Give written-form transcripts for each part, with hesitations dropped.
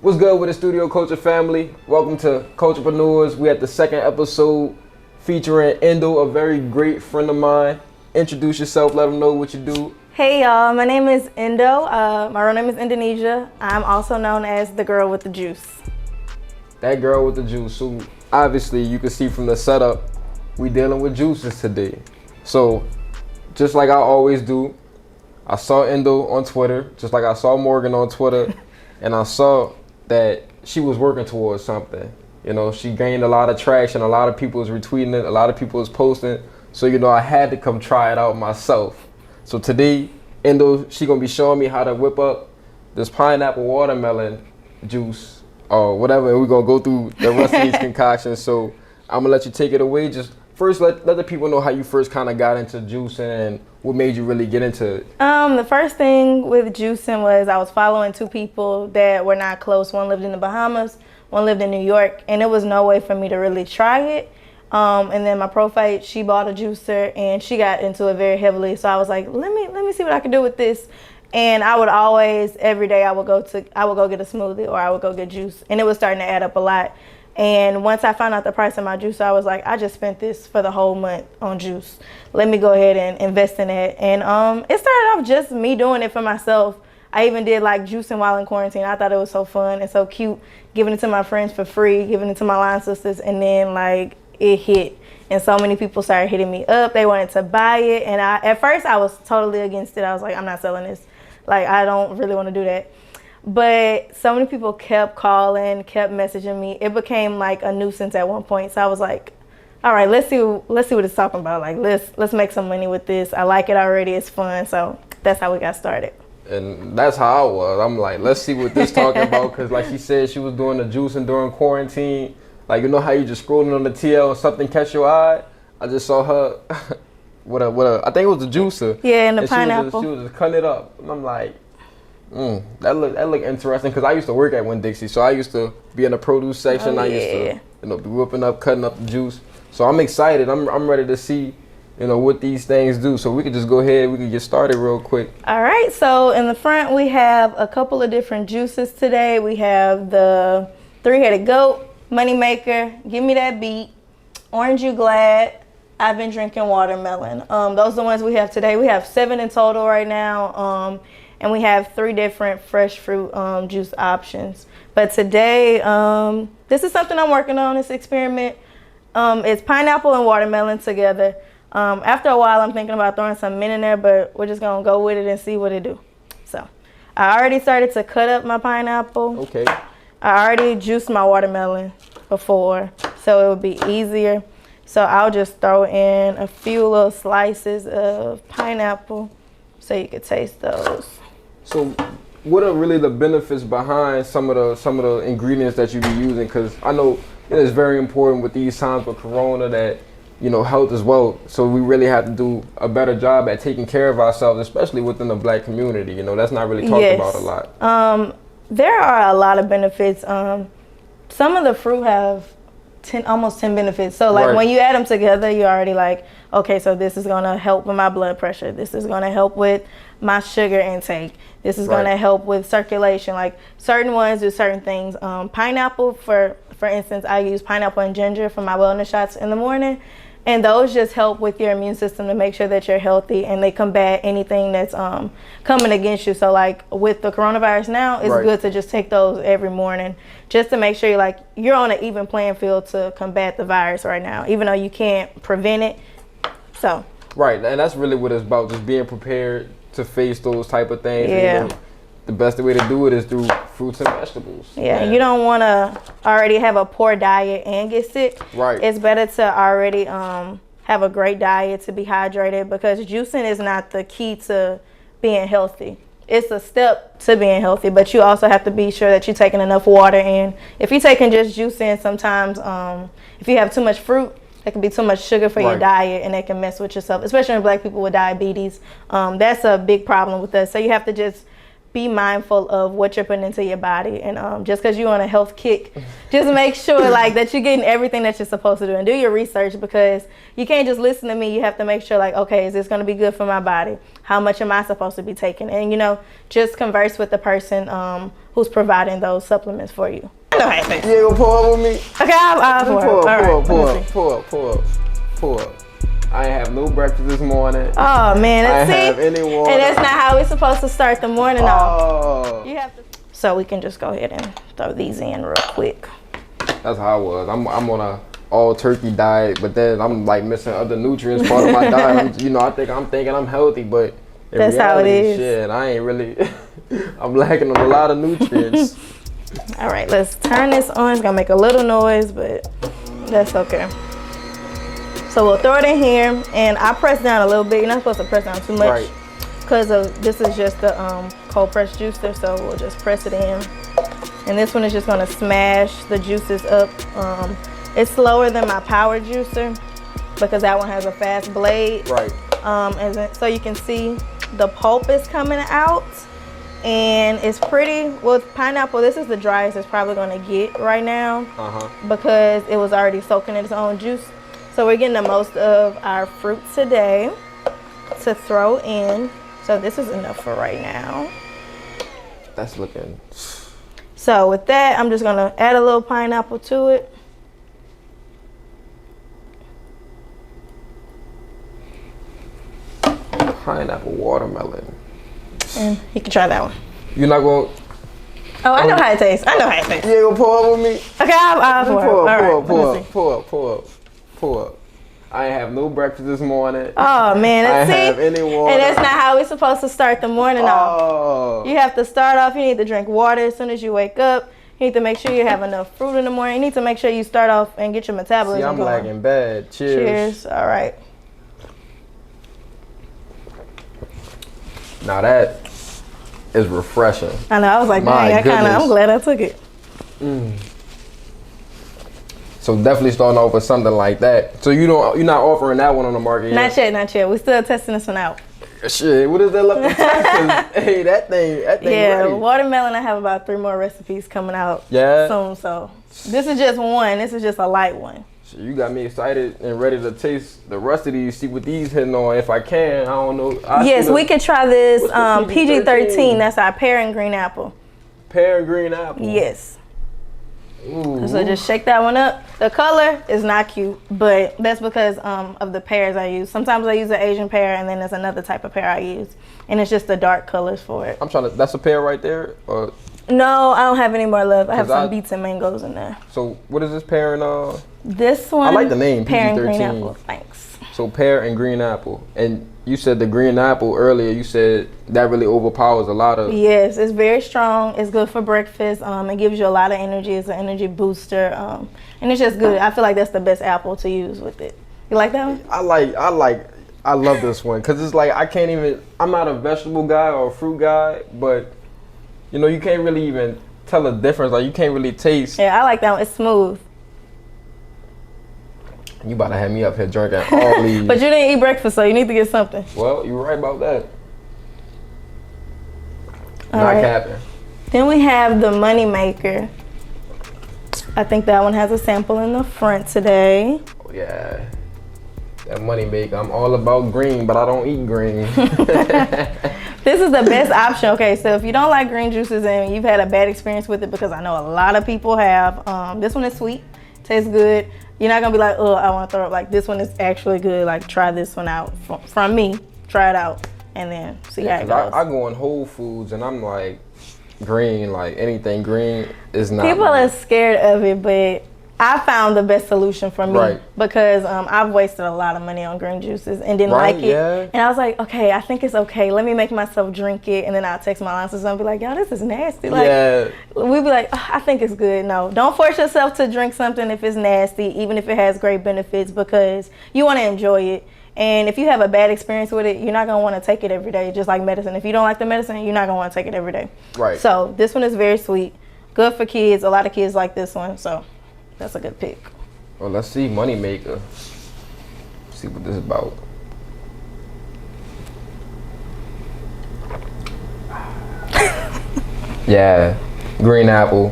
What's good with the Studio Culture family? Welcome to Culture-Prenuers. We at the second episode featuring Endo, a very great friend of mine. Introduce yourself, let them know what you do. Hey y'all, my name is Endo. My real name is Indonesia. I'm also known as the girl with the juice. That girl with the juice. So obviously you can see from the setup, we dealing with juices today. So just like I always do, I saw Endo on Twitter, just like I saw Morgan on Twitter, and I saw that she was working towards something. You know, she gained a lot of traction. A lot of people was retweeting it. A lot of people was posting. So, you know, I had to come try it out myself. So today, Endo, she gonna be showing me how to whip up this pineapple watermelon juice or whatever. And we're gonna go through the rest of these concoctions. So I'm gonna let you take it away. Just first, let the people know how you first kind of got into juicing and what made you really get into it. The first thing with juicing was I was following two people that were not close. One lived in the Bahamas, one lived in New York, and there was no way for me to really try it. And then my profile, she bought a juicer and she got into it very heavily. So I was like, let me see what I can do with this. And I would always, every day I would go get a smoothie or I would go get juice, and it was starting to add up a lot. And once I found out the price of my juice, I was like, I just spent this for the whole month on juice. Let me go ahead and invest in it. And it started off just me doing it for myself. I even did like juicing while in quarantine. I thought it was so fun and so cute, giving it to my friends for free, giving it to my line sisters, and then like it hit. And so many people started hitting me up. They wanted to buy it. And at first I was totally against it. I was like, I'm not selling this. Like, I don't really want to do that. But so many people kept calling, kept messaging me. It became like a nuisance at one point. So I was like, all right, let's see what it's talking about. Like, let's make some money with this. I like it already. It's fun. So that's how we got started. And that's how I was. I'm like, let's see what this talking about. Because like she said, she was doing the juicing during quarantine. Like, you know how you just scrolling on the TL and something catch your eye? I just saw her with a I think it was a juicer. Yeah, and the pineapple. She was just cutting it up. And I'm like, that look interesting, because I used to work at Winn-Dixie, so I used to be in the produce section. Oh, I used to, be whipping up, cutting up the juice. So I'm excited. I'm ready to see, what these things do. So we could just go ahead. We could get started real quick. All right. So in the front, we have a couple of different juices today. We have the three-headed goat, moneymaker, give me that beat, orange you glad. I've been drinking watermelon. Those are the ones we have today. We have 7 in total right now. And we have 3 different fresh fruit juice options. But today, this is something I'm working on, this experiment. It's pineapple and watermelon together. After a while, I'm thinking about throwing some mint in there, but we're just gonna go with it and see what it do. So I already started to cut up my pineapple. Okay. I already juiced my watermelon before, so it would be easier. So I'll just throw in a few little slices of pineapple so you can taste those. So what are really the benefits behind some of the ingredients that you be using? Because I know it is very important with these times with Corona that, health is wealth. So we really have to do a better job at taking care of ourselves, especially within the Black community. That's not really talked about a lot. There are a lot of benefits. Some of the fruit have almost 10 benefits. So like when you add them together, you're already like, okay, so this is gonna help with my blood pressure. This is gonna help with my sugar intake. This is gonna help with circulation. Like certain ones do certain things. Pineapple, for instance, I use pineapple and ginger for my wellness shots in the morning. And those just help with your immune system to make sure that you're healthy, and they combat anything that's coming against you. So like with the coronavirus now, it's good to just take those every morning just to make sure you're on an even playing field to combat the virus right now, even though you can't prevent it. So. Right, and that's really what it's about, just being prepared to face those type of things. Yeah. And, the best way to do it is through fruits and vegetables. Yeah, you don't want to already have a poor diet and get sick. Right. It's better to already have a great diet, to be hydrated, because juicing is not the key to being healthy. It's a step to being healthy, but you also have to be sure that you're taking enough water in. If you're taking just juice in, sometimes if you have too much fruit, that can be too much sugar for your diet, and that can mess with yourself, especially in Black people with diabetes. That's a big problem with us. So you have to just be mindful of what you're putting into your body. And just because you're on a health kick, just make sure like that you're getting everything that you're supposed to do, and do your research, because you can't just listen to me. You have to make sure like, okay, is this going to be good for my body? How much am I supposed to be taking? And, you know, just converse with the person who's providing those supplements for you. You ain't gonna pour up with me? Okay, I'll pour up. I ain't have no breakfast this morning. Oh man, I ain't have any water. And that's not how we're supposed to start the morning off. You have to. So we can just go ahead and throw these in real quick. That's how I was. I'm on a all turkey diet, but then I'm like missing other nutrients part of my diet. I'm thinking I'm healthy, but in that's reality, how it is. Shit, I ain't really. I'm lacking on a lot of nutrients. All right, let's turn this on. It's gonna make a little noise, but that's okay. So we'll throw it in here, and I press down a little bit. You're not supposed to press down too much, right? Because this is just the cold press juicer. So we'll just press it in, and this one is just gonna smash the juices up. It's slower than my power juicer because that one has a fast blade. Right. So you can see the pulp is coming out. And it's pretty, with pineapple, this is the driest it's probably gonna get right now because it was already soaking in its own juice. So we're getting the most of our fruit today to throw in. So this is enough for right now. That's looking. So with that, I'm just gonna add a little pineapple to it. Pineapple watermelon. And you can try that one. You're not going. Oh, I know how it tastes. You ain't gonna pour up with me? Okay, I'll pour up. I ain't have no breakfast this morning. Oh man, I ain't have any water. And that's not how we're supposed to start the morning off. You have to start off. You need to drink water as soon as you wake up. You need to make sure you have enough fruit in the morning. You need to make sure you start off and get your metabolism going. I'm lagging bad. Cheers. All right. Now that is refreshing. I know. I was like, dang, I'm glad I took it. So definitely starting off with something like that. So you're not offering that one on the market yet? Not yet. We're still testing this one out. Shit, what is that left in Texas? Hey, that thing Yeah, ready. Watermelon, I have about 3 more recipes coming out soon. So this is just one. This is just a light one. So you got me excited and ready to taste the rest of these, see what these hitting on. If I can, I don't know. Yes, we could try this PG-13. That's our pear and green apple. Pear and green apple? Yes. Ooh. So just shake that one up. The color is not cute, but that's because of the pears I use. Sometimes I use an Asian pear, and then there's another type of pear I use, and it's just the dark colors for it. That's a pear right there? Or? No, I don't have any more left. I have some beets and mangoes in there. So what is this pear and This one. I like the name, pear PG-13. and green apple. Thanks. So pear and green apple. And you said the green apple earlier, you said that really overpowers a lot of... Yes, it's very strong. It's good for breakfast. It gives you a lot of energy. It's an energy booster. And it's just good. I feel like that's the best apple to use with it. You like that one? I love this one because it's like I'm not a vegetable guy or a fruit guy, but you can't really even tell the difference. Like you can't really taste. Yeah, I like that one. It's smooth. You about to have me up here drinking all these. But you didn't eat breakfast, so you need to get something. Well, you're right about that. All Not right. capping. Then we have the Money Maker. I think that one has a sample in the front today. Oh, yeah. That Money Maker. I'm all about green, but I don't eat green. This is the best option. Okay, so if you don't like green juices and you've had a bad experience with it, because I know a lot of people have, this one is sweet, tastes good. You're not gonna be like, oh, I want to throw up. Like this one is actually good. Like try this one out from me. Try it out and then see how it goes. I go in Whole Foods and I'm like, green, like anything green is not. People are scared of it, but I found the best solution for me because I've wasted a lot of money on green juices and didn't like it. Yeah. And I was like, okay, I think it's okay. Let me make myself drink it. And then I'll text my aunts and be like, y'all, this is nasty. Like, we'd be like, oh, I think it's good. No, don't force yourself to drink something if it's nasty, even if it has great benefits, because you want to enjoy it. And if you have a bad experience with it, you're not going to want to take it every day, just like medicine. If you don't like the medicine, you're not going to want to take it every day. Right. So this one is very sweet. Good for kids. A lot of kids like this one. So that's a good pick. Well, let's see Money Maker. See what this is about. Yeah, green apple.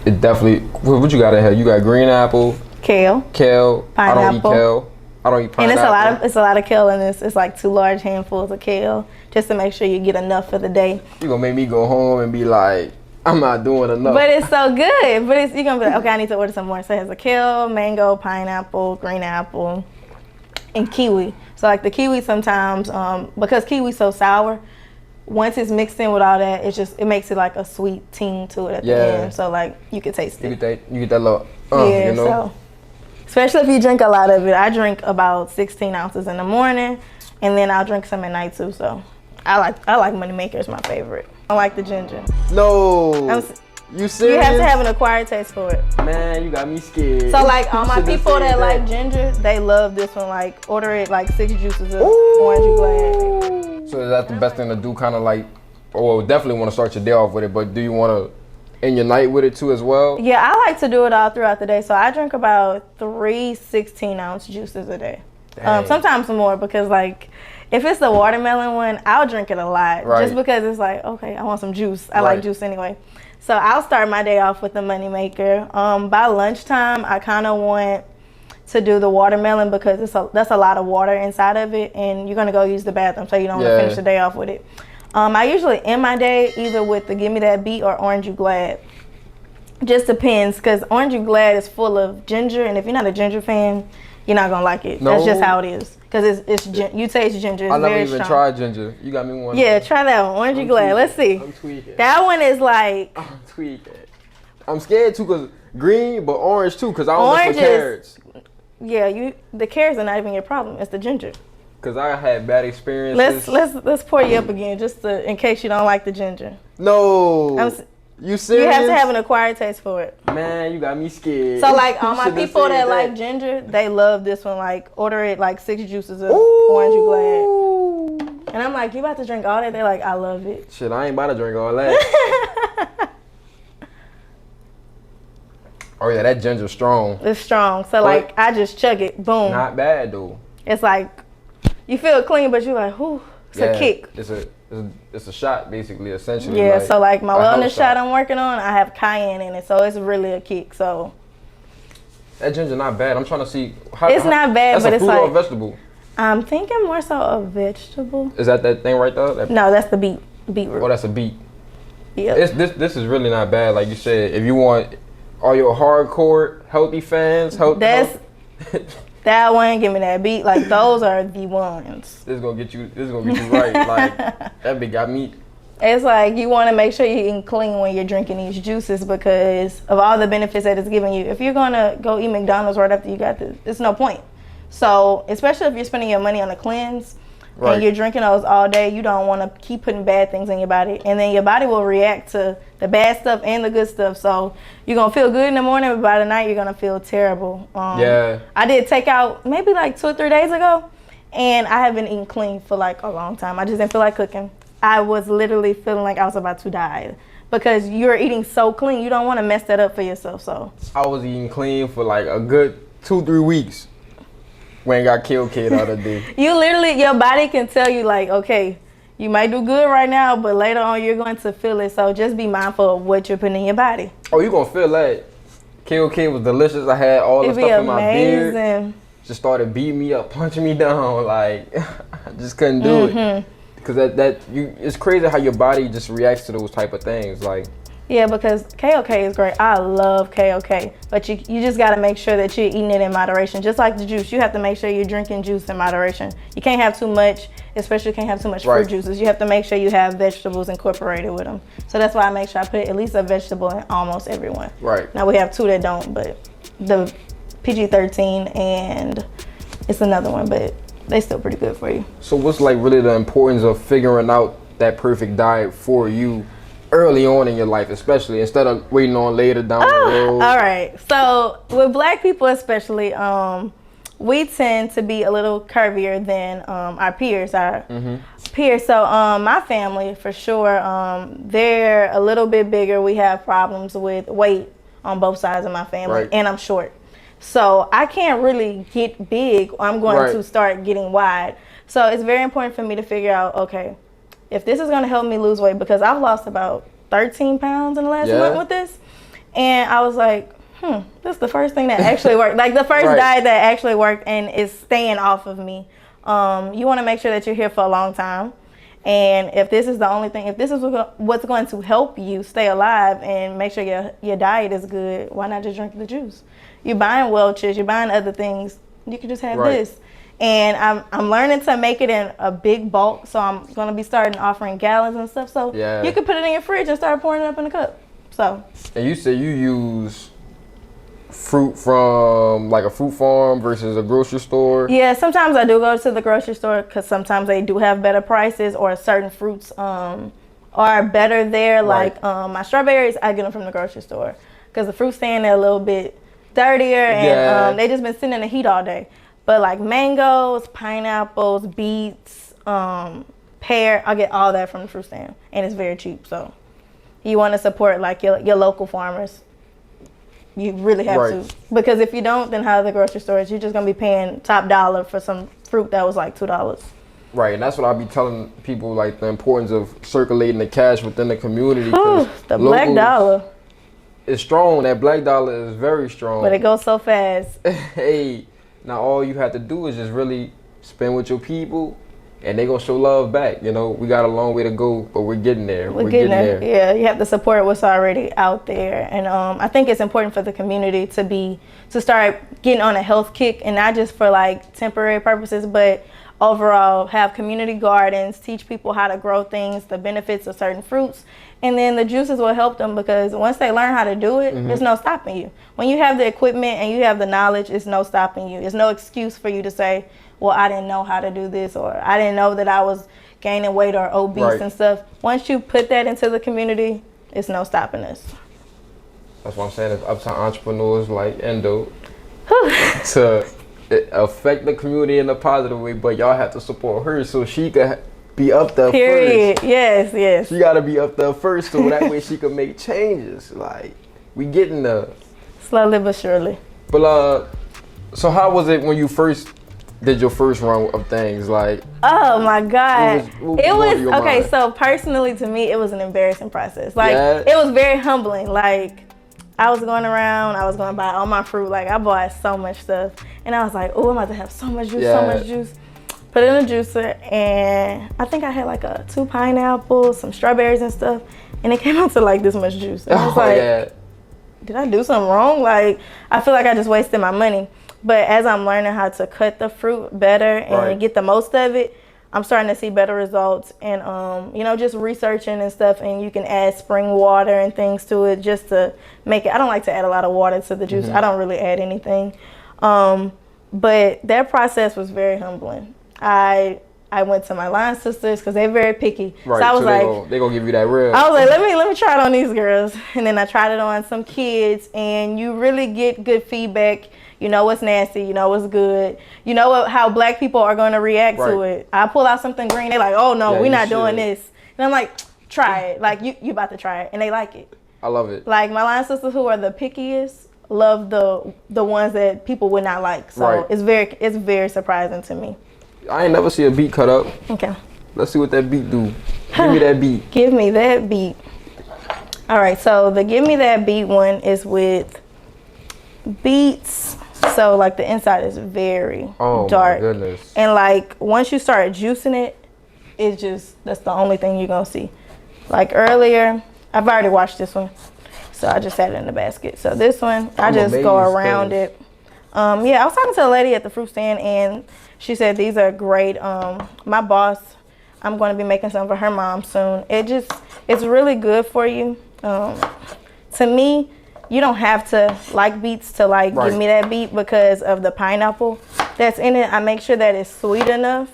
It definitely. What you got in here? You got green apple, kale, kale. pineapple. I don't eat kale. I don't eat pineapple. And it's a lot of kale in this. It's like 2 large handfuls of kale, just to make sure you get enough for the day. You gonna make me go home and be like, I'm not doing enough. But it's so good. But you're gonna be like, okay, I need to order some more. So it has a kale, mango, pineapple, green apple, and kiwi. So like the kiwi sometimes, because kiwi's so sour, once it's mixed in with all that, it makes it like a sweet ting to it at the end. So like you can taste it. You get that little, yeah, you know? So especially if you drink a lot of it. I drink about 16 ounces in the morning, and then I'll drink some at night too. So I like Money Maker is my favorite. I like the ginger. No. You serious? You have to have an acquired taste for it. Man, you got me scared. So like all my people that like ginger, they love this one. Like order it like 6 juices of orange glad. So is that the best thing to do? Kind of like, well, definitely want to start your day off with it, but do you want to end your night with it too as well? Yeah, I like to do it all throughout the day. So I drink about 3 16-ounce juices a day. Sometimes more, because like if it's the watermelon one, I'll drink it a lot. Right. Just because it's like, okay, I want some juice. I like juice anyway. So I'll start my day off with the Money Maker. By lunchtime, I kind of want to do the watermelon because that's a lot of water inside of it, and you're gonna go use the bathroom, so you don't want to finish the day off with it. I usually end my day either with the Give Me That Beat or Orange You Glad. Just depends, because Orange You Glad is full of ginger, and if you're not a ginger fan, you're not gonna like it. No. That's just how it is. Because you taste ginger. It's I never very even strong. tried ginger. You got me one. Yeah, try that one. Orange You Glad. Let's see. I'm tweaking. That one is like. I'm tweaking. I'm scared too, because green, but orange too, because I don't mess with carrots. Yeah, the carrots are not even your problem. It's the ginger. Because I had bad experiences. Let's pour you up again, just in case you don't like the ginger. No. You serious? You have to have an acquired taste for it. Man, you got me scared. So like all my people that like ginger, they love this one. Like order it like 6 juices of Orange You Glad. And I'm like, you about to drink all that? They're like, I love it. Shit, I ain't about to drink all that. Oh yeah, that ginger's strong. It's strong. So like I just chug it, boom. Not bad though. It's like you feel clean, but you're like, whoo, it's a kick. It's a shot, basically, essentially. Yeah, so like my wellness shot I'm working on, I have cayenne in it, so it's really a kick. So that ginger not bad. I'm trying to see. It's not bad, but it's like. That's a fruit or a vegetable? I'm thinking more so a vegetable. Is that thing right there? No, that's the beetroot. Oh, that's a beet. Yeah. This is really not bad. Like you said, if you want all your hardcore healthy fans, that one, Give Me That Beat. Like those are the ones. This is gonna get you right. Like that big got me. It's like you want to make sure you're eating clean when you're drinking these juices because of all the benefits that it's giving you. If you're gonna go eat McDonald's right after you got this, it's no point. So especially if you're spending your money on a cleanse and you're drinking those all day, you don't want to keep putting bad things in your body, and then your body will react to the bad stuff and the good stuff. So you're gonna feel good in the morning, but by the night you're gonna feel terrible. I did takeout maybe like 2 or 3 days ago, and I have been eating clean for like a long time. I just didn't feel like cooking. I was literally feeling like I was about to die because you're eating so clean. You don't want to mess that up for yourself. So I was eating clean for like a good 2-3 weeks. When I got killed the other day. You literally, your body can tell you like, okay, you might do good right now, but later on you're going to feel it. So just be mindful of what you're putting in your body. Oh, you gonna feel that. KOK was delicious. I had all the stuff in my beard. Just started beating me up, punching me down. Like, I just couldn't do it. Because it's crazy how your body just reacts to those type of things. Like, yeah, because KOK is great. I love KOK. But you just got to make sure that you're eating it in moderation. Just like the juice, you have to make sure you're drinking juice in moderation. You can't have too much, especially you can't have too much fruit juices. You have to make sure you have vegetables incorporated with them. So that's why I make sure I put at least a vegetable in almost every one. Right. Now we have 2 that don't, but the PG-13 and it's another one, but they still pretty good for you. So what's like really the importance of figuring out that perfect diet for you early on in your life, especially instead of waiting on later down the road? All right. So with Black people especially, we tend to be a little curvier than our peers are. So my family, for sure, they're a little bit bigger. We have problems with weight on both sides of my family, and I'm short. So I can't really get big. I'm going to start getting wide. So it's very important for me to figure out, okay, if this is going to help me lose weight, because I've lost about 13 pounds in the last month with this. And I was like, this is the first thing that actually worked. Like the first diet that actually worked and is staying off of me. You want to make sure that you're here for a long time. And if this is the only thing, if this is what's going to help you stay alive and make sure your diet is good, why not just drink the juice? You're buying Welch's, you're buying other things. You can just have this. And I'm learning to make it in a big bulk, so I'm going to be starting offering gallons and stuff. So you can put it in your fridge and start pouring it up in a cup. So. And you say you use fruit from like a fruit farm versus a grocery store? Yeah, sometimes I do go to the grocery store because sometimes they do have better prices, or certain fruits are better there. Like my strawberries, I get them from the grocery store because the fruit stand, they're a little bit dirtier and they just been sitting in the heat all day. But like mangoes, pineapples, beets, pear, I get all that from the fruit stand, and it's very cheap. So you want to support like your local farmers. You really have to, because if you don't, then how are the grocery stores? You're just gonna be paying top dollar for some fruit that was like $2. Right, and that's what I'll be telling people, like the importance of circulating the cash within the community. The black dollar is strong. That black dollar is very strong. But it goes so fast. Hey. Now all you have to do is just really spend with your people, and they gonna show love back. You know, we got a long way to go, but we're getting there. We're getting there. Yeah, you have to support what's already out there, and I think it's important for the community to start getting on a health kick, and not just for like temporary purposes, but overall have community gardens, teach people how to grow things, the benefits of certain fruits, and then the juices will help them, because once they learn how to do it, there's no stopping you. When you have the equipment and you have the knowledge, it's no stopping you. It's no excuse for you to say, well, I didn't know how to do this, or I didn't know that I was gaining weight or obese and stuff. Once you put that into the community, it's no stopping us. That's what I'm saying. It's up to entrepreneurs like Endo to affect the community in a positive way, but y'all have to support her so she can be up there first. Yes. She gotta be up there first, so that way she can make changes. Like, we getting there. Slowly but surely. But so how was it when you first did your first run of things? Like, oh my God. It was okay, mind? So personally to me, it was an embarrassing process. Like, it was very humbling. Like, I was going around, I was going to buy all my fruit. Like, I bought so much stuff. And I was like, oh, I'm about to have so much juice, Put it in a juicer, and I think I had like 2 pineapples, some strawberries and stuff. And it came out to like this much juice. And I was like, did I do something wrong? Like, I feel like I just wasted my money. But as I'm learning how to cut the fruit better and get the most of it, I'm starting to see better results. And, just researching and stuff. And you can add spring water and things to it just to make it. I don't like to add a lot of water to the juice. I don't really add anything. But that process was very humbling. I went to my line sisters because they're very picky. Right. So I was they're gonna give you that real. I was like, let me try it on these girls. And then I tried it on some kids, and you really get good feedback. You know what's nasty, you know what's good. You know how black people are going to react to it. I pull out something green, they're like, oh no, we're not doing this. And I'm like, try it. Like, you about to try it. And they like it. I love it. Like, my line sisters who are the pickiest love the ones that people would not like. So it's very surprising to me. I ain't never see a beet cut up. Okay. Let's see what that beet do. Give me that beet. Give me that beet. All right, so the give me that beet one is with beets. So like the inside is very dark. My goodness. And like once you start juicing it, that's the only thing you're gonna see. Like earlier, I've already washed this one, so I just had it in the basket. So this one, I just go around it. I was talking to a lady at the fruit stand, and she said these are great. My boss, I'm going to be making some for her mom soon. It's really good for you. To me, you don't have to like beets to give me that beet because of the pineapple that's in it. I make sure that it's sweet enough.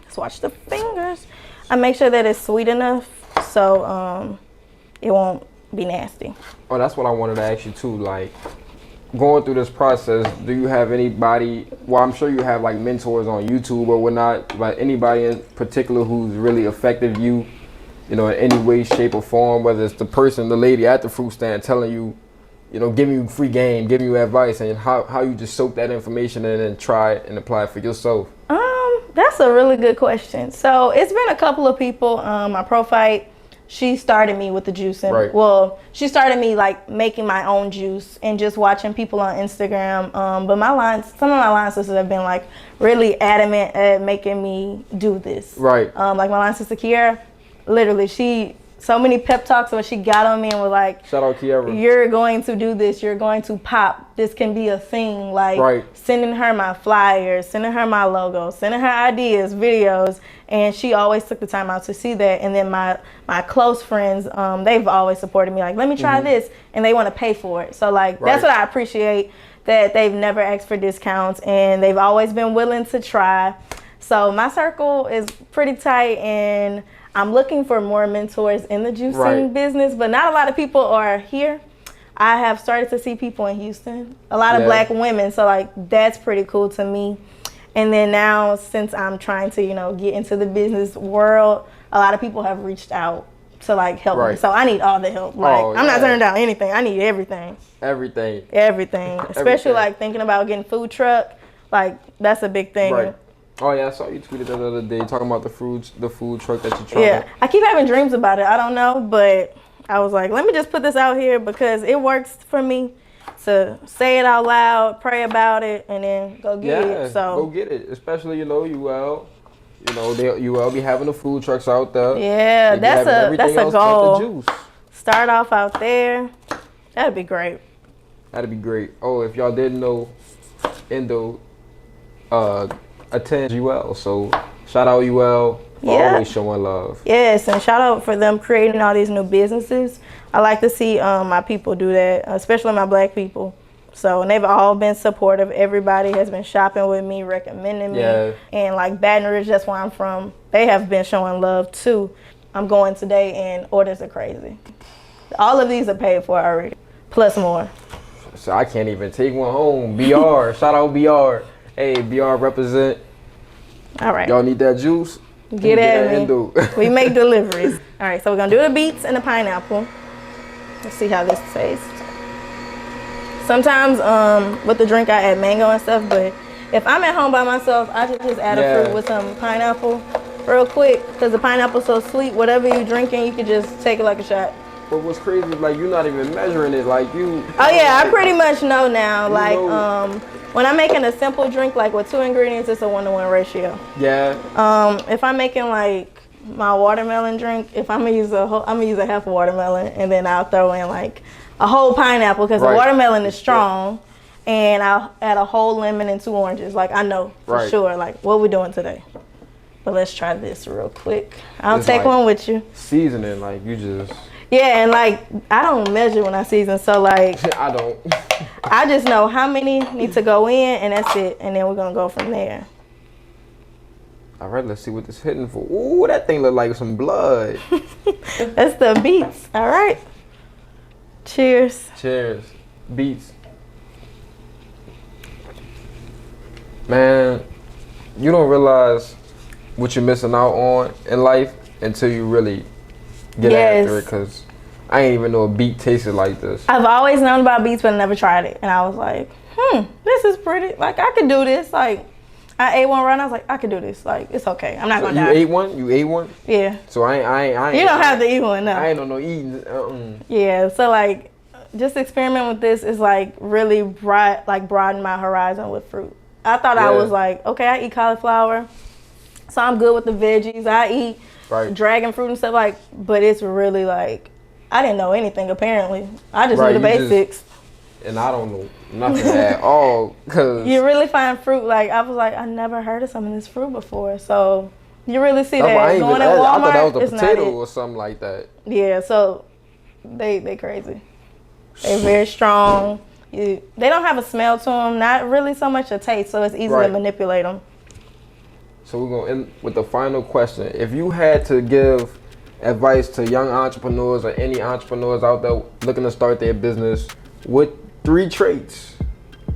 Let's watch the fingers. I make sure that it's sweet enough so it won't be nasty. Oh, that's what I wanted to ask you too. Like, going through this process, do you have anybody, well, I'm sure you have like mentors on YouTube or whatnot, but anybody in particular who's really affected you, in any way, shape or form, whether it's the lady at the fruit stand telling you, giving you free game, giving you advice, and how you just soak that information in and try it and apply it for yourself? That's a really good question. So it's been a couple of people. My pro fight, she started me with the juicing. Right. Well, she started me like making my own juice and just watching people on Instagram. But some of my line sisters have been like really adamant at making me do this. Right. Like my line sister Kiera, literally so many pep talks when she got on me and was like, shout out Kiera. You're going to do this. You're going to pop. This can be a thing. Like right. sending her my flyers, sending her my logo, sending her ideas, videos. And she always took the time out to see that. And then my close friends, they've always supported me. Like, let me try this. And they want to pay for it. So like, that's what I appreciate, that they've never asked for discounts and they've always been willing to try. So my circle is pretty tight, and I'm looking for more mentors in the juicing business, but not a lot of people are here. I have started to see people in Houston, a lot of Black women. So like, that's pretty cool to me. And then now, since I'm trying to, get into the business world, a lot of people have reached out to like help me. So I need all the help. Like, I'm not turning down anything. I need everything. Everything. Especially like thinking about getting food truck. Like, that's a big thing. Right. Oh yeah, I saw you tweeted that the other day talking about the food truck that you're trying. Yeah, I keep having dreams about it. I don't know, but I was like, let me just put this out here because it works for me to say it out loud, pray about it, and then go get it. So go get it. Especially UL. UL be having the food trucks out there. Yeah, that's a goal. Start off out there. That'd be great. Oh, if y'all didn't know, Endo attends UL, so shout out UL for always showing love. Yes, and shout out for them creating all these new businesses. I like to see my people do that, especially my Black people. So, and they've all been supportive. Everybody has been shopping with me, recommending me. And like Baton Rouge, that's where I'm from, they have been showing love too. I'm going today and orders are crazy. All of these are paid for already, plus more. So I can't even take one home. BR, shout out BR. Hey, BR represent. All right. Y'all need that juice? Get at me. We make deliveries. All right, so we're gonna do the beets and the pineapple. Let's see how this tastes. Sometimes with the drink I add mango and stuff, but if I'm at home by myself, I just add a fruit with some pineapple real quick, because the pineapple's so sweet. Whatever you're drinking, you can just take it like a shot. But what's crazy is like you're not even measuring it, like you. Oh yeah, I pretty much know now. Like when I'm making a simple drink, like with 2 ingredients, it's a 1-to-1 ratio. Yeah. If I'm making like my watermelon drink, if I'm gonna use I'm gonna use a half a watermelon, and then I'll throw in like a whole pineapple because the watermelon is strong, and I'll add a whole lemon and 2 oranges. Like I know for sure, like what we're doing today. But let's try this real quick. I'll take one with you. Seasoning, like you just. Yeah, and like I don't measure when I season, so like I don't. I just know how many need to go in, and that's it. And then we're gonna go from there. All right, let's see what this hitting for. Ooh, that thing look like some blood. That's the beets. All right. Cheers. Cheers. Beets. Man, you don't realize what you're missing out on in life until you really get after it, because I ain't even know a beet tasted like this. I've always known about beets, but I never tried it. And I was like, this is pretty. Like, I could do this. Like, I ate one run. I was like, I could do this. Like, it's okay. I'm not going to die. You ate one? Yeah. So I ain't. You don't have to eat one, no. I ain't no eating. Yeah. So, like, just experiment with this is, like, really broaden my horizon with fruit. I thought I was like, okay, I eat cauliflower, so I'm good with the veggies. I eat dragon fruit and stuff, like, but it's really like, I didn't know anything apparently. I just knew the basics. And I don't know nothing at all, cause you really find fruit, like, I was like, I never heard of some of this fruit before, so you really see that going in Walmart. I thought that was a potato or something like that. Yeah, so they crazy. They're very strong. They don't have a smell to them, not really so much a taste, so it's easy to manipulate them. So we're going to end with the final question. If you had to give advice to young entrepreneurs or any entrepreneurs out there looking to start their business, what 3 traits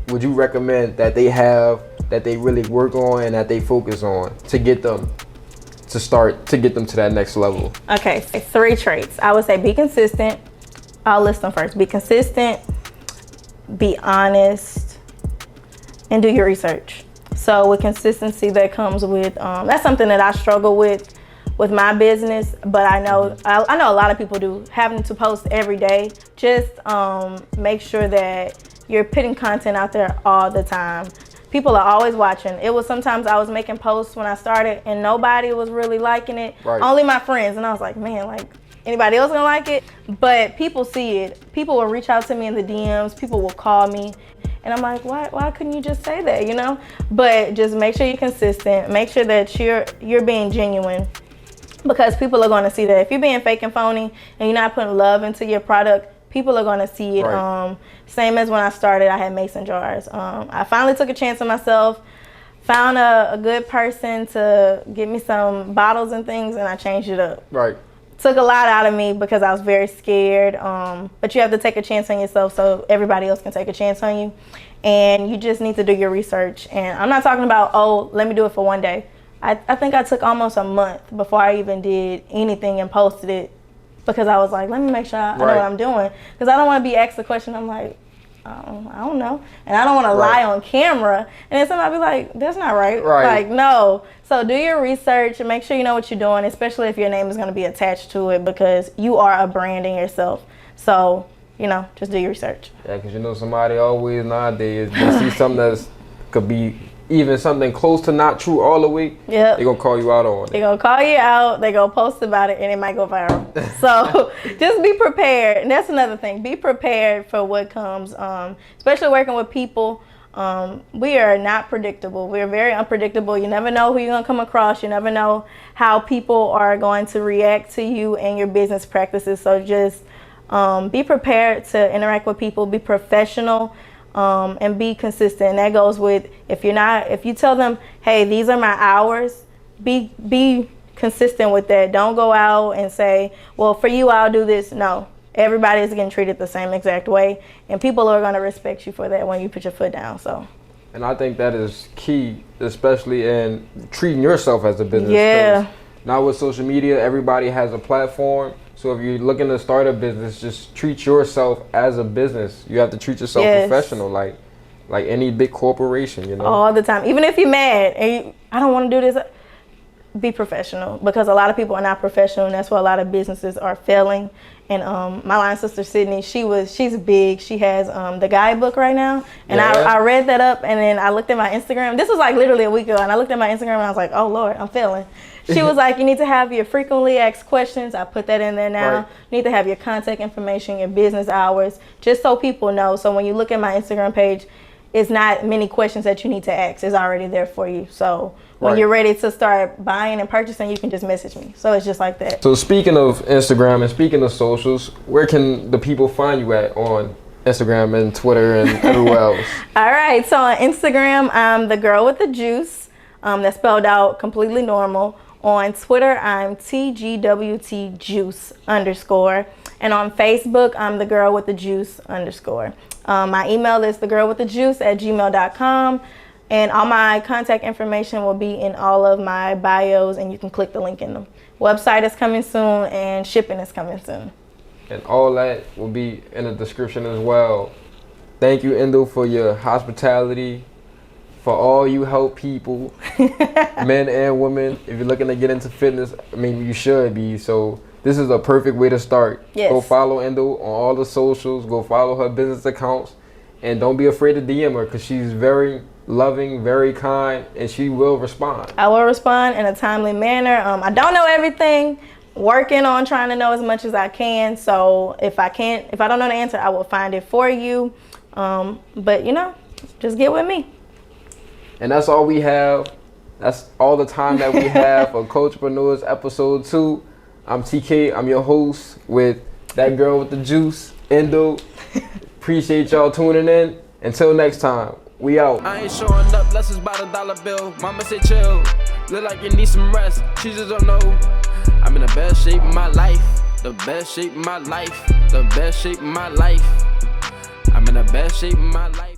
would you recommend that they have, that they really work on and that they focus on to get them to that next level? Okay, so 3 traits. I would say be consistent. I'll list them first. Be consistent, be honest, and do your research. So with consistency, that comes with, that's something that I struggle with with my business, but I know a lot of people do, having to post every day. Just make sure that you're putting content out there all the time. People are always watching. It was sometimes I was making posts when I started and nobody was really liking it. Right. Only my friends, and I was like, man, like, anybody else gonna like it? But people see it. People will reach out to me in the DMs. People will call me. And I'm like, why couldn't you just say that, you know? But just make sure you're consistent. Make sure that you're being genuine, because people are going to see that. If you're being fake and phony and you're not putting love into your product, people are going to see it. Right. Same as when I started, I had mason jars. I finally took a chance on myself, found a good person to get me some bottles and things, and I changed it up. Right. Took a lot out of me because I was very scared, but you have to take a chance on yourself so everybody else can take a chance on you. And you just need to do your research. And I'm not talking about, oh, let me do it for one day. I think I took almost a month before I even did anything and posted it, because I was like, let me make sure I know what I'm doing. Because I don't want to be asked a question, I'm like, I don't know. And I don't want to lie on camera. And then somebody be like, that's not right. Like, no. So do your research and make sure you know what you're doing, especially if your name is going to be attached to it, because you are a brand in yourself. So, you know, just do your research. Yeah, because you know somebody always nowadays, they see something that could be even something close to not true all the way, yep, they're going to call you out on it. They're going to call you out, they're going to post about it, and it might go viral. So just be prepared. And that's another thing. Be prepared for what comes, especially working with people. We are not predictable. We're very unpredictable. You never know who you're going to come across. You never know how people are going to react to you and your business practices. So just be prepared to interact with people, be professional, and be consistent. And that goes with, if you tell them, hey, these are my hours, be consistent with that. Don't go out and say, well, for you, I'll do this. No, everybody is getting treated the same exact way, and people are going to respect you for that when you put your foot down. So, and I think that is key, especially in treating yourself as a business. Yeah. Now with social media, everybody has a platform. So if you're looking to start a business, just treat yourself as a business. You have to treat yourself professional, like any big corporation, you know? All the time. Even if you're mad and I don't want to do this, be professional, because a lot of people are not professional, and that's why a lot of businesses are failing. And my line sister Sydney, she's big. She has the guidebook right now, and I read that up, and then I looked at my Instagram. This was like literally a week ago, and I looked at my Instagram and I was like, oh Lord, I'm failing. She was like, you need to have your frequently asked questions. I put that in there now. Right. You need to have your contact information, your business hours, just so people know. So when you look at my Instagram page, it's not many questions that you need to ask. It's already there for you. So when you're ready to start buying and purchasing, you can just message me. So it's just like that. So speaking of Instagram and speaking of socials, where can the people find you at on Instagram and Twitter and everywhere else? All right. So on Instagram, I'm TheGirlWithTheJuice. That's spelled out completely normal. On Twitter, I'm TGWTJuice _. And on Facebook, I'm TheGirlWithTheJuice _. My email is TheGirlWithTheJuice@gmail.com. And all my contact information will be in all of my bios, and you can click the link in them. Website is coming soon, and shipping is coming soon. And all that will be in the description as well. Thank you, Endo, for your hospitality. For all you help people, men and women, if you're looking to get into fitness, I mean, you should be. So this is a perfect way to start. Yes. Go follow Endo on all the socials. Go follow her business accounts. And don't be afraid to DM her, because she's very loving, very kind, and she will respond. I will respond in a timely manner. I don't know everything. Working on trying to know as much as I can. So if I don't know the answer, I will find it for you. But you know, just get with me. And that's all we have. That's all the time that we have for Culture-Prenuers episode 2. I'm TK. I'm your host with That Girl with the Juice, Endo. Appreciate y'all tuning in. Until next time, we out. I ain't showing up, less is about $1 bill. Mama say chill. Look like you need some rest. She just don't know. I'm in the best shape of my life. The best shape of my life. The best shape of my life. I'm in the best shape of my life.